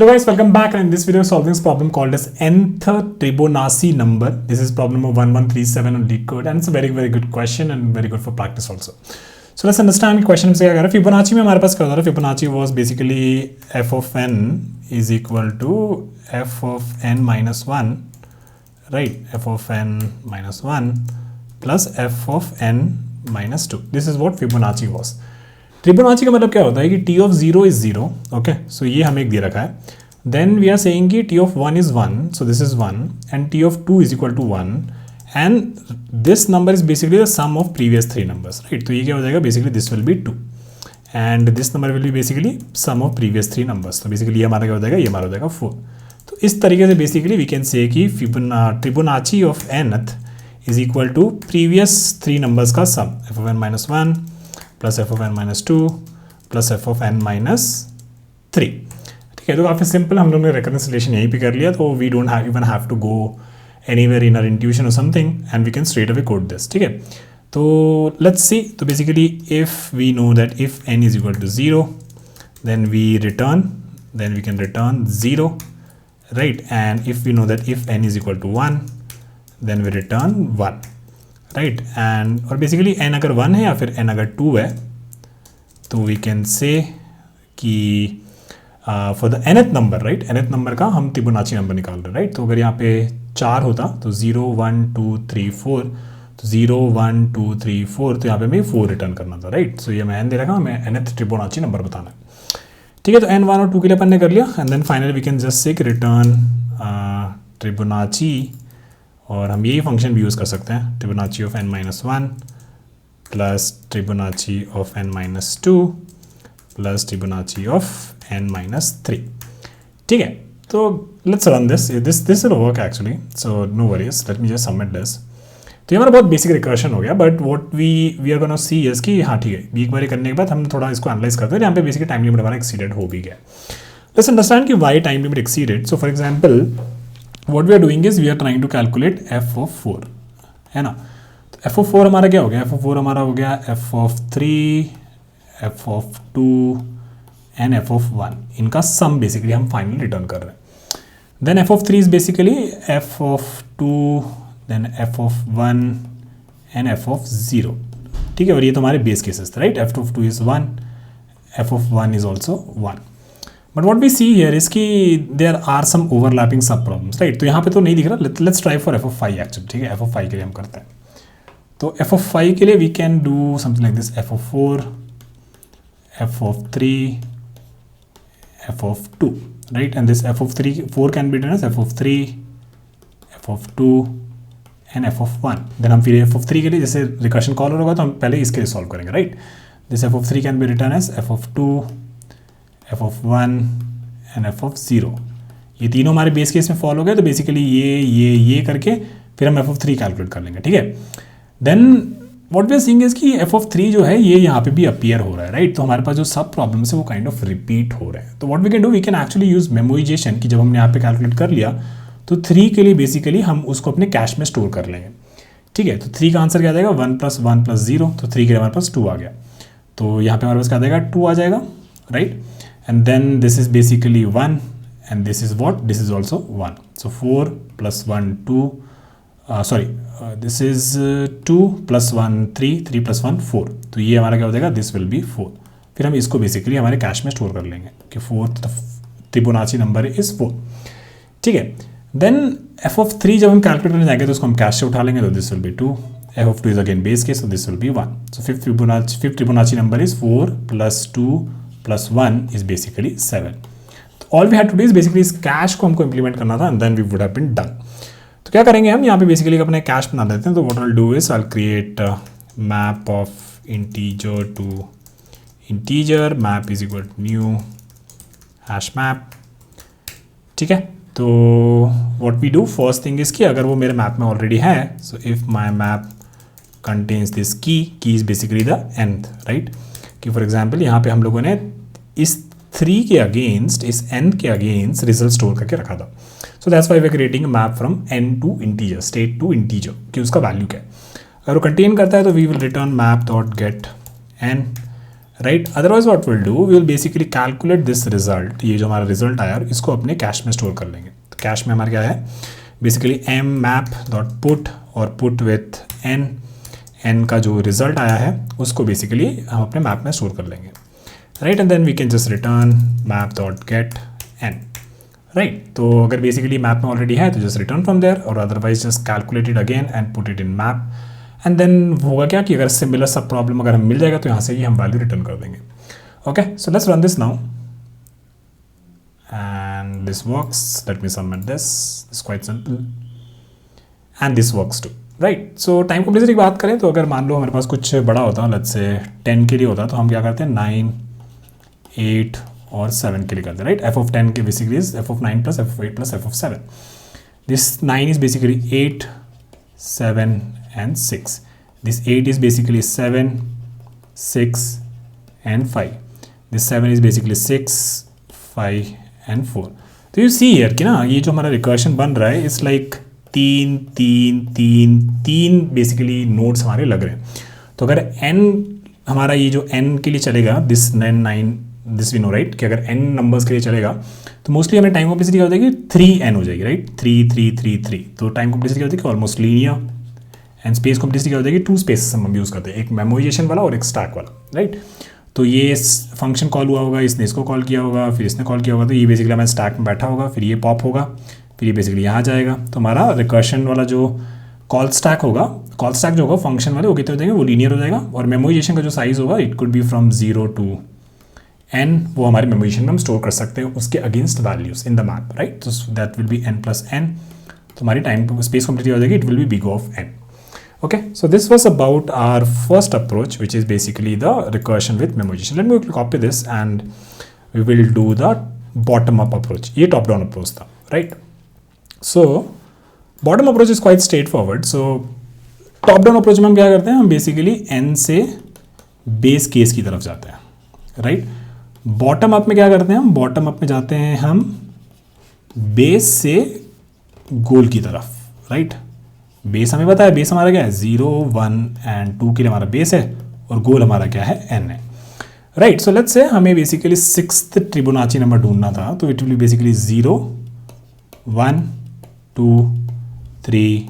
Hello guys, welcome back, and in this video solving this problem called as nth Fibonacci number. This is problem number 1137 on LeetCode, and it's a very good question and very good for practice also. So let's understand question से क्या कर रहा है. Fibonacci में हमारे पास क्या होता है. Fibonacci was basically f of n is equal to f of n minus 1, right? F of n minus 1 plus f of n minus 2. This is what Fibonacci was. Fibonacci का मतलब क्या होता है कि t of 0 is 0, okay? So ये हमें एक दे रखा है. Then we are saying कि t of 1 is 1, so this is 1, and t of 2 is equal to 1, and this number is basically the sum of previous three numbers, right? तो ये क्या हो जाएगा? Basically this will be 2, and this number will be basically sum of previous three numbers. तो basically ये हमारा क्या हो जाएगा? ये हमारा हो जाएगा 4. तो इस तरीके से basically we can say कि Fibonacci of nth is equal to previous three numbers का sum, f of n minus 1 plus F of N minus 2 plus F of N minus 3. ठीक है, तो काफ़ी सिंपल, हम लोग ने रिकन्सिलेशन यहीं पे कर लिया, तो we don't even have to go anywhere in our intuition और something, and we can straight away code this. ठीक है, तो लेट्स सी. तो basically if we know that if n is equal to 0, then we return, then we can return 0, right? And if we know that if n is equal to 1, then we return 1, right? And और basically n अगर 1 है या फिर n अगर 2 है, तो we can say कि for the nth number, right? nth number का हम फिबोनाची नंबर निकाल रहे हैं, राइट? तो अगर यहाँ पे 4 होता तो 0 1 2 3 4, तो 0 1 2 3 4, तो यहाँ पे हमें 4 रिटर्न करना था, राइट? सो ये मैं n दे रखा हूँ, हमें nth फिबोनाची नंबर बताना है. ठीक है, तो n 1 और 2 के लिए अपन ने कर लिया, and then finally we can just say return Fibonacci, और हम यही फंक्शन भी यूज़ कर सकते हैं, Fibonacci of n minus 1 plus Fibonacci of n minus 2 plus Fibonacci of n minus 3. ठीक है, तो let's run this will work actually, so no worries, let me just submit this. तो ये हमारा बहुत बेसिक रिकर्शन हो गया, but what we are gonna see is कि हाँ ठीक है, एक बार करने के बाद हम थोड़ा इसको एनालाइज करते हैं. यहाँ पे बेसिकली टाइम लिमिट हमारा एक्सीडेड हो भी गया. लेट्स अंडरस्टैंड कि why time limit exceeded. So for example what we are doing is we are trying to calculate f of 4, है ना? तो f of 4 हमारा क्या हो गया? f of 4 हमारा हो गया f of 3, f of 2 and f of 1. इनका सम बेसिकली हम फाइनली रिटर्न कर रहे हैं. Then f of 3 is basically f of 2, then f of 1 and f of 0. ठीक है, और ये तो हमारे बेस केसेस थे, right? f of 2 is 1, f of 1 is also 1. But what we see here is कि there are some overlapping sub problems, right? तो यहाँ पे तो नहीं दिख रहा. Let's try for F of 5 actually. ठीक है, एफ ऑफ 5 के लिए हम करते हैं. तो एफ ऑफ 5 के लिए we can do something like this, F of 4, F of 3, F of 2, right? And this F of 4 can be done as F of 3, F of 2 and F of 1. Then हम फिर F of 3 के लिए जैसे recursion collar होगा तो हम पहले इसके लिए सॉल्व करेंगे, right? This F of 3 can be return as F of 2, f of 1 and f of 0. ये तीनों हमारे बेस केस में फॉल हो गए, तो बेसिकली ये करके फिर हम f of 3 कैलकुलेट कर लेंगे. ठीक है, then what we are seeing is कि f of 3 जो है ये यहाँ पे भी अपीयर हो रहा है, राइट? तो हमारे पास जो सब प्रॉब्लम्स है वो काइंड ऑफ रिपीट हो रहे हैं. तो what we can do, we can actually use memorization, कि जब हमने यहाँ पे कैलकुलेट कर लिया तो 3 के लिए बेसिकली हम उसको अपने कैश में स्टोर कर लेंगे. ठीक है, तो 3 का आंसर क्या आ जाएगा? 1 + 1 + 0, तो 3 के लिए हमारे पास 2 आ गया. तो यहाँ पे हमारे पास क्या आ जाएगा? 2 आ जाएगा, right? And then this is basically 1, and this is what? This is also 1. So 4 + 1 2, this is 2 + 1 3, 3 + 1 4. तो ये हमारा क्या हो जाएगा? This will be 4. फिर हम इसको बेसिकली हमारे कैश में स्टोर कर लेंगे कि 4th फिबोनाची नंबर इज 4. ठीक है, देन f of 3 जब हम कैलकुलेट करने जाएंगे तो उसको हम कैश से उठा लेंगे, तो this will be 2. f of 2 is again base case, so this will be 1. So fifth Fibonacci number is 4 + 2 + 1 is basically 7. तो all we had to do is basically इस कैश को हमको इम्प्लीमेंट करना था, and then we would have been done. तो क्या करेंगे हम यहाँ पे बेसिकली अपने कैश बना देते हैं. तो what I'll do is I'll create map of integer to integer, map is equal to new hash map. ठीक है, तो what we do first thing is कि अगर वो मेरे मैप में ऑलरेडी है, so if my map contains this key is basically the nth, right? कि फॉर एग्जाम्पल यहाँ पे हम लोगों ने इस 3 के अगेंस्ट, इस n के अगेंस्ट रिजल्ट स्टोर करके रखा था. So that's why we are creating a map from n to integer, state to integer, कि उसका वैल्यू क्या है. अगर वो कंटेन करता है तो we will return map dot get n, right. Otherwise what will do, we will basically calculate this result, ये जो हमारा रिजल्ट आया इसको अपने कैश में स्टोर कर लेंगे. तो कैश में हमारा क्या है, basically M map dot put और पुट विथ एन का जो रिजल्ट आया है उसको बेसिकली हम अपने मैप में स्टोर कर लेंगे. Right. And then we can just return map dot get N. Right. तो अगर बेसिकली मैप में ऑलरेडी है तो जस्ट रिटर्न फ्रॉम देयर, और otherwise just calculate it again and put it in map. And then होगा क्या कि अगर सिमिलर सब प्रॉब्लम अगर हम मिल जाएगा तो यहाँ से ही हम वैल्यू रिटर्न कर देंगे. Okay, so let's run this now and this works. Let me submit this. It's quite simple and this works too. Right. So time complexity की बात करें तो अगर मान लो हमारे पास कुछ बड़ा होता है, लेट्स से 10 के लिए होता है, तो हम क्या करते हैं 9, 8 और 7 के लिए करते हैं. राइट. एफ ऑफ 10 के basically is F of 9 plus F of 8 plus F of 7. This 9 is basically 8, 7 and 6. This 8 is basically 7, 6 and 5. This 7 is basically 6, 5 and 4. तो you see here कि ना ये जो हमारा रिकर्शन बन रहा है इट्स लाइक तीन बेसिकली नोड्स हमारे लग रहे हैं. तो अगर n हमारा ये जो n के लिए चलेगा, this 9 this we know right, कि अगर n नंबर्स के लिए चलेगा तो मोस्टली हमें टाइम कॉम्प्लेक्सिटी क्या हो जाएगी 3n हो जाएगी. राइट. 3 3 3 3. तो टाइम कॉम्प्लेक्सिटी क्या हो जाएगी almost linear. And space complexity क्या हो जाएगी, 2 स्पेसेस हम यूज़ करते हैं, एक मेमोराइजेशन वाला और एक स्टैक वाला. राइट. तो ये फंक्शन कॉल हुआ होगा, इसने इसको कॉल किया होगा, फिर इसने कॉल किया होगा, तो ये बेसिकली हमारे स्टैक में बैठा होगा, फिर ये पॉप होगा, फिर ये बेसिकली यहाँ जाएगा. तो हमारा रिकर्शन वाला जो कॉल स्टैक होगा, कॉल स्टैक जो होगा फंक्शन वाले वो कितने हो जाएंगे, वो लीनियर हो जाएगा. और मेमोराइजेशन का जो साइज़ होगा it could be from 0 to n, वो हमारे मेमोराइजेशन में हम स्टोर कर सकते हैं उसके against values in the map. Right. तो that will be n plus n. तो हमारी टाइम स्पेस कॉम्प्लेक्सिटी हो जाएगी, it will be big of n. Okay, so this was about our first approach, which is basically the recursion with memoization. Let me copy this and we will do the bottom up approach. ये top down approach था, right? So bottom approach is quite straightforward. So top down approach में हम क्या करते हैं, हम basically n से base case की तरफ जाते हैं, right? Bottom up में क्या करते हैं, हम bottom up में जाते हैं हम base से goal की तरफ, right? बेस हमें पता है, बेस हमारा क्या है 0, 1 एंड 2 के लिए हमारा बेस है और गोल हमारा क्या है n है. राइट. सो लेट्स से हमें बेसिकली 6th ट्रिबोनाची नंबर ढूंढना था, तो it will B basically 0, 1, 2, 3,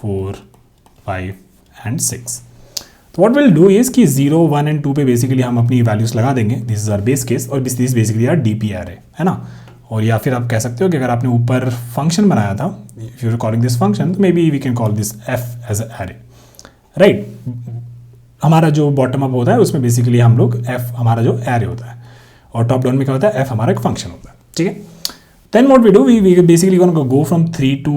4, 5 and 6. तो व्हाट विल डू इज कि 0, 1 एंड 2 पे बेसिकली हम अपनी वैल्यूज लगा देंगे. This is our base case और this basically our DP array, है ना. और या फिर आप कह सकते हो कि अगर आपने ऊपर फंक्शन बनाया था, if you are calling this function, तो maybe we can call this F as array. Right. हमारा जो बॉटम अप होता है उसमें बेसिकली हम लोग एफ हमारा जो एरे होता है, और टॉप डाउन में क्या होता है, एफ हमारा एक फंक्शन होता है. ठीक है. Then what we do, we basically go from 3 to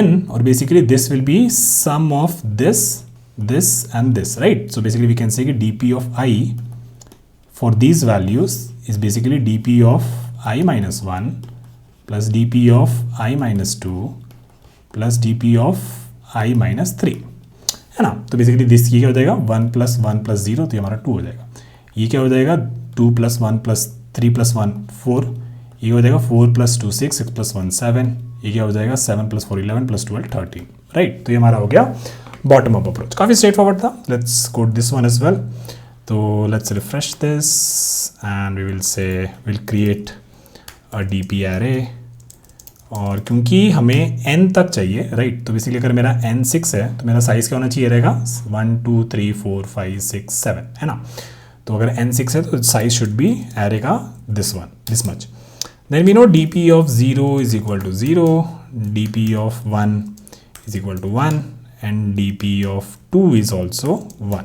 n, और basically this will be sum of this and this. Right. So basically we can say कि dp of i for these values is basically dp of I minus 1 plus dp of I minus 2 plus dp of I minus 3, है ना. तो basically this ये क्या हो जाएगा 1 plus 1 plus 0, तो ये हमारा 2 हो जाएगा. ये क्या हो जाएगा 2 plus 1 plus 3 plus 1 4. ये हो जाएगा 4 plus 2 6, 6 plus 1 7. ये क्या हो जाएगा 7 plus 4 11 plus 12 13. राइट. तो ये हमारा हो गया बॉटम अप अप्रोच. काफ़ी स्ट्रेट फॉरवर्ड था. Let's code this one as well. तो let's refresh this and we will say will create DP array. और क्योंकि हमें n तक चाहिए, राइट. तो बेसिकली अगर मेरा n 6 है तो मेरा साइज़ क्या होना चाहिए रहेगा 1 2 3 4 5 6 7, है ना. तो अगर n 6 है तो साइज शुड बी एरे का this much. Then we know dp of 0 is equal to 0, dp of 1 is equal to 1 and dp of 2 is also 1.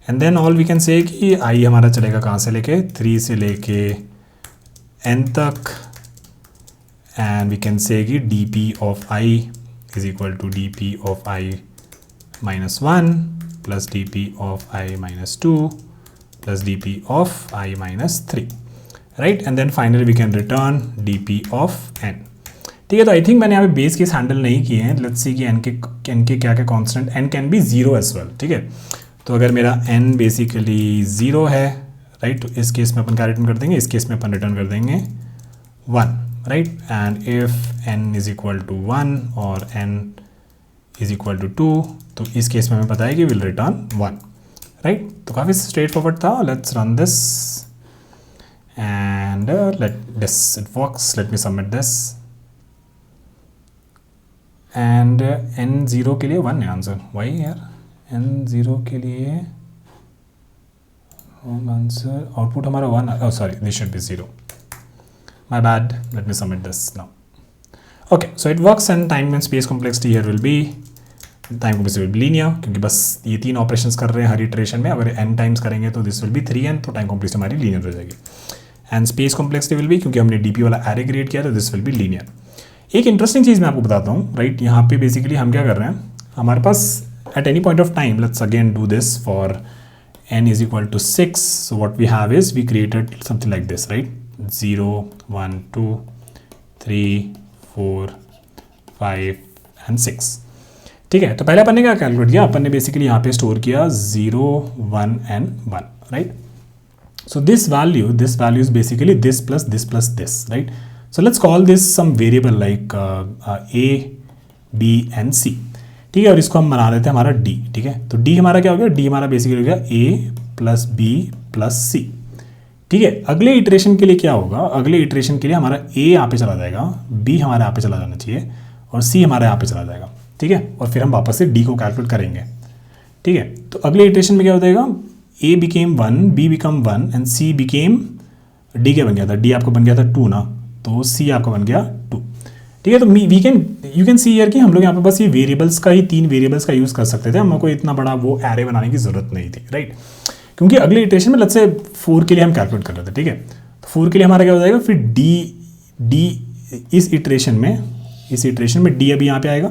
And then all we can say कि i हमारा चलेगा कहाँ से लेके 3 से लेके n तक, एंड वी कैन से कि dp of i is equal to dp of i minus 1 plus dp of i minus 2 plus dp of i minus 3. Right. And then finally we can return dp of n. ठीक है. तो I think मैंने यहाँ पे base case handle नहीं किए हैं. Let's see कि n के क्या क्या constant, n can be 0 as well. ठीक है. तो अगर मेरा n बेसिकली 0 है, राइट, तो इस केस में अपन क्या रिटर्न कर देंगे, इस केस में अपन रिटर्न कर देंगे 1. Right. And if n is equal to 1 और n इज इक्वल टू 2, तो इस केस में हमें पता है कि विल रिटर्न 1. राइट। तो काफ़ी स्ट्रेट फॉरवर्ड था। Let's run this and let this it works. Let me submit this and n0 के लिए 1 है आंसर। वाई यार, n0 के लिए आंसर आउटपुट हमारा 1। oh sorry, this should be 0. My bad. Let me submit this now. Okay, so it works and time and space complexity here will be time complexity will be linear, क्योंकि बस ये 3 operations कर रहे हैं हर iteration में। अगर n times करेंगे तो दिस विल बी 3n, तो टाइम कॉम्प्लेक्सिटी हमारी लीनियर हो जाएगी। And space complexity will be, क्योंकि हमने डीपी वाला एरे क्रिएट किया तो दिस विल बी लीनियर। एक इंटरेस्टिंग चीज़ मैं आपको बताता हूँ, राइट। यहाँ पे बेसिकली हम क्या कर रहे हैं, हमारे पास at any point of time, let's again do this for n is equal to 6. So what we have is we created something like this, right? 0, 1, 2, 3, 4, 5 and 6. ठीक है, तो पहले अपन ने क्या कैलकुलेट किया, अपन ने बेसिकली यहाँ पे स्टोर किया 0, 1 and 1, right? So this value is basically this plus this, right? So let's call this some variable like a, b and c. ठीक है, और इसको हम बना देते हैं हमारा d। ठीक है, तो d हमारा क्या हो गया, d हमारा बेसिकली हो गया a प्लस बी प्लस सी। ठीक है, अगले इटरेशन के लिए क्या होगा, अगले इटरेशन के लिए हमारा a यहाँ पे चला जाएगा, b हमारे यहाँ पे चला जाना चाहिए और c हमारे यहाँ पे चला जाएगा। ठीक है, और फिर हम वापस से d को कैलकुलेट करेंगे। ठीक है, तो अगले इटरेशन में क्या हो जाएगा, a became 1, b become 1 and c became, d क्या बन गया था, d आपको बन गया था 2 ना, तो c आपका बन गया 2। ठीक है, तो यू कैन सी हियर कि हम लोग यहाँ पे बस ये वेरिएबल्स का ही 3 वेरिएबल्स का यूज़ कर सकते थे, हमको इतना बड़ा वो एरे बनाने की ज़रूरत नहीं थी, राइट। क्योंकि अगले इटरेशन में लेट्स से 4 के लिए हम कैलकुलेट कर रहे थे। ठीक है, तो 4 के लिए हमारा क्या हो जाएगा, फिर d इस इटरेशन में d अभी यहाँ पे आएगा,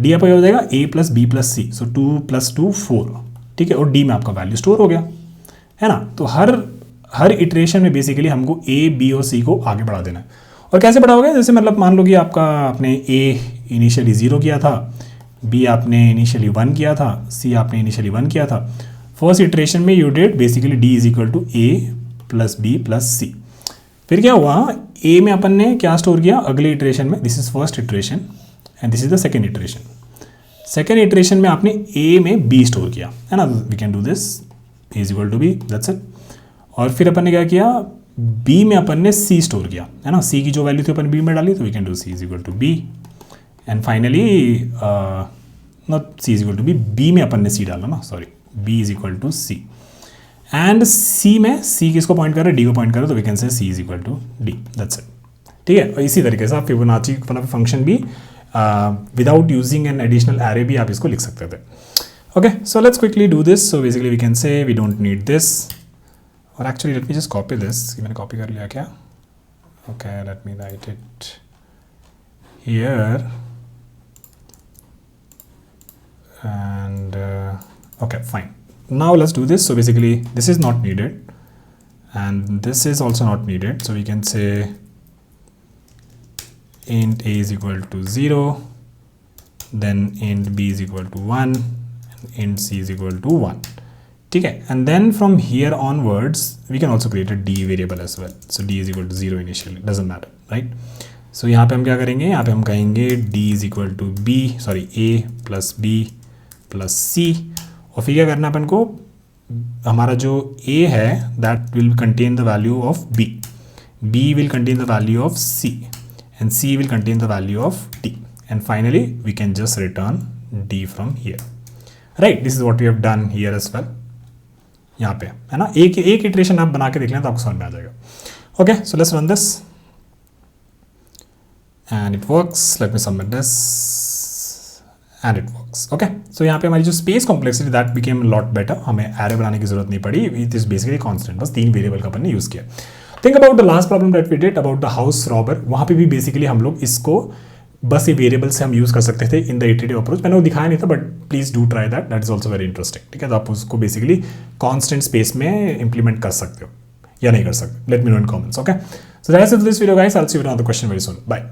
d यहाँ पे हो जाएगा a plus B plus C, so 2 + 2 4। ठीक है, और d में आपका वैल्यू स्टोर हो गया है ना। तो हर इटरेशन में बेसिकली हमको a, b और c को आगे बढ़ा देना है। और कैसे बढ़ाओगे, जैसे मतलब मान लो कि आपने a इनिशियली 0 किया था, b आपने इनिशियली 1 किया था, c आपने इनिशियली 1 किया था। फर्स्ट इटरेशन में you did basically d is equal to a plus B plus c. फिर क्या हुआ, a में अपन ने क्या स्टोर किया अगले इटरेशन में, this is first iteration and this is the second iteration. Second iteration में आपने a में b स्टोर किया है ना, we can do this, a is equal to b, that's it. और फिर अपन ने क्या किया, b में अपन ने c स्टोर किया है ना, c की जो वैल्यू थी अपन b में डाली, तो we can do c is equal to b and finally not c is equal to b में अपन ने c डाला ना, sorry, b is equal to c and c में c किसको पॉइंट कर रहे हैं, d को पॉइंट कर रहे, तो we can say c is equal to d, that's it. ठीक है, और इसी तरीके से आप फिबोनाची वाला फंक्शन भी without using an additional array भी आप इसको लिख सकते थे। Okay, so let's quickly do this. So basically we can say we don't need this, और actually let me just copy this, कि मैंने कॉपी कर लिया क्या। Okay, let me write it here and okay fine, now let's do this. So basically this is not needed and this is also not needed, so we can say int a is equal to 0, then int b is equal to 1 and int c is equal to 1. ठीक है, and then from here onwards we can also create a d variable as well, so d is equal to 0 initially, doesn't matter, right? So यहाँ पे हम क्या करेंगे, यहाँ पे हम कहेंगे d is equal to b, sorry, a plus b plus c, और फिर क्या करना अपन को, हमारा जो a है that will contain the value of b, b will contain the value of c and c will contain the value of d and finally we can just return d from here, right. This is what we have done here as well, यहाँ पे है ना। एक iteration आप बना के देख लें तो आपको समझ में आ जाएगा। Okay, so let's run this and it works, let me submit this and it works. Okay, so यहाँ पे हमारी जो space complexity that became lot better, हमें एरे बनाने की जरूरत नहीं पड़ी, इट इज बेसिकली कांस्टेंट, बस 3 वेरिएबल का अपन ने यूज किया। Think about the last problem that we did about the house robber, वहाँ पे भी बेसिकली हम लोग इसको बस ये वेरिएबल से हम यूज कर सकते थे इन द इटरेटिव अप्रोच। मैंने वो दिखाया नहीं था, but please do try that, that is also very interesting. ठीक है, तो आप उसको बेसिकली कॉन्स्टेंट स्पेस में इंप्लीमेंट कर सकते हो या नहीं कर सकते, let me know in comments. Okay, so that's it for this video guys, I will see you on the question very soon, bye.